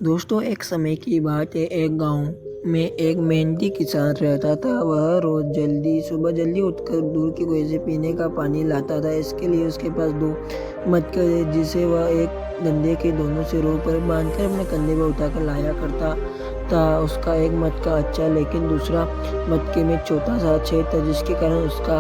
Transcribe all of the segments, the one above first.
दोस्तों, एक समय की बात है। एक गांव में एक मेहनती किसान रहता था। वह रोज सुबह जल्दी उठकर दूर की कुएं से पीने का पानी लाता था। इसके लिए उसके पास दो मटके थे, जिसे वह एक डंडे के दोनों सिरों पर बांधकर अपने कंधे पर उठाकर लाया करता था। उसका एक मटका अच्छा, लेकिन दूसरा मटके में छोटा सा छेद था, जिसके कारण उसका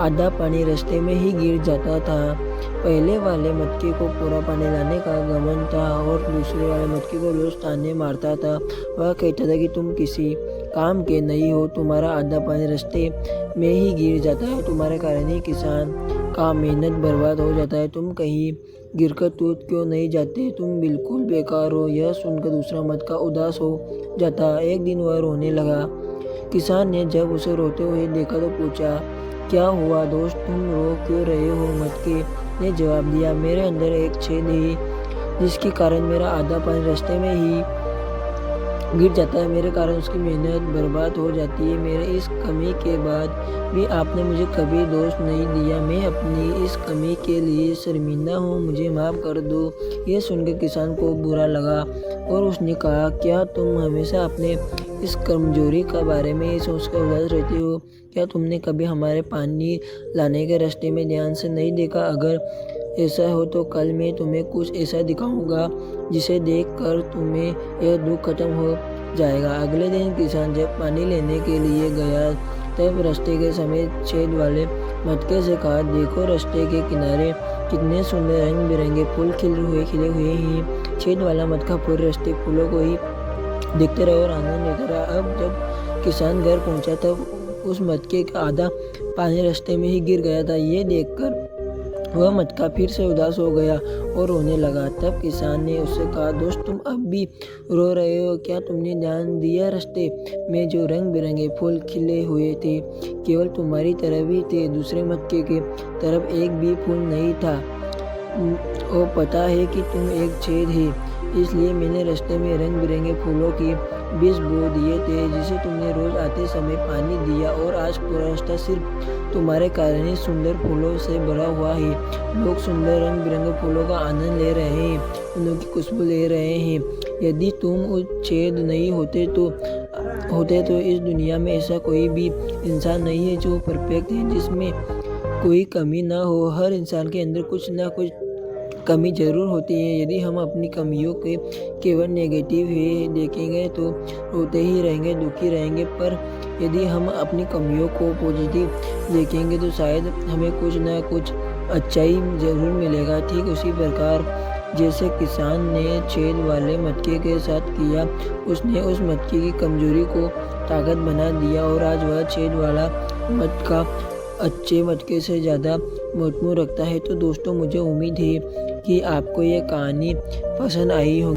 आधा पानी रास्ते में ही गिर जाता था। पहले वाले मटके को पूरा पानी लाने का घमंड था और दूसरे वाले मटके को रोज ताने मारता था। वह कहता था कि तुम किसी काम के नहीं हो, तुम्हारा आधा पानी रास्ते में ही गिर जाता है, तुम्हारे कारण ही किसान का मेहनत बर्बाद हो जाता है, तुम कहीं गिरकर टूट क्यों नहीं जाते, तुम बिल्कुल बेकार हो। यह सुनकर दूसरा मटका उदास हो जाता। एक दिन वह रोने लगा। किसान ने जब उसे रोते हुए देखा तो पूछा, क्या हुआ दोस्त, तुम रो क्यों रहे हो? मटके ने जवाब दिया, मेरे अंदर एक छेद है, जिसके कारण मेरा आधा पानी रास्ते में ही गिर जाता है, मेरे कारण उसकी मेहनत बर्बाद हो जाती है। मेरे इस कमी के बाद भी आपने मुझे कभी दोष नहीं दिया। मैं अपनी इस कमी के लिए शर्मिंदा हूँ, मुझे माफ़ कर दो। यह सुनकर किसान को बुरा लगा और उसने कहा, क्या तुम हमेशा अपने इस कमजोरी के बारे में सोचकर उदास रहते हो? क्या तुमने कभी हमारे पानी लाने के रास्ते में ध्यान से नहीं देखा? अगर ऐसा हो तो कल मैं तुम्हें कुछ ऐसा दिखाऊंगा जिसे देखकर तुम्हें यह दुख खत्म हो जाएगा। अगले दिन किसान जब पानी लेने के लिए गया तब रास्ते के समय छेद वाले मटके से कहा, देखो रास्ते के किनारे कितने सुंदर रंग बिरंगे फूल खिले हुए हैं। छेद वाला मटका पूरे रास्ते फूलों को ही देखते रहे और आनंद लेता रहा। अब जब किसान घर पहुंचा तब उस मटके का आधा पानी रास्ते में ही गिर गया था। ये देखकर वह मटका फिर से उदास हो गया और रोने लगा। तब किसान ने उससे कहा, दोस्त तुम अब भी रो रहे हो? क्या तुमने ध्यान दिया रास्ते में जो रंग बिरंगे फूल खिले हुए थे केवल तुम्हारी तरफ ही थे, दूसरे मटके के तरफ एक भी फूल नहीं था। और पता है कि तुम एक छेद है, इसलिए मैंने रास्ते में रंग बिरंगे फूलों के बीज बो दिए थे, जिसे तुमने रोज आते समय पानी दिया, और आज पूरा रास्ता सिर्फ तुम्हारे कारण ही सुंदर फूलों से भरा हुआ है। लोग सुंदर रंग बिरंगे फूलों का आनंद ले रहे हैं, उनकी खुशबू ले रहे हैं। यदि तुम उस छेद नहीं होते तो इस दुनिया में ऐसा कोई भी इंसान नहीं है जो परफेक्ट है, जिसमें कोई कमी ना हो। हर इंसान के अंदर कुछ ना कुछ कमी जरूर होती है। यदि हम अपनी कमियों के केवल नेगेटिव ही देखेंगे तो रोते ही रहेंगे, दुखी रहेंगे, पर यदि हम अपनी कमियों को पॉजिटिव देखेंगे तो शायद हमें कुछ ना कुछ अच्छाई जरूर मिलेगा। ठीक उसी प्रकार जैसे किसान ने छेद वाले मटके के साथ किया, उसने उस मटके की कमजोरी को ताकत बना दिया और आज वह छेद वाला मटका अच्छे मटके से ज़्यादा महत्व रखता है। तो दोस्तों, मुझे उम्मीद है कि आपको ये कहानी पसंद आई होगी।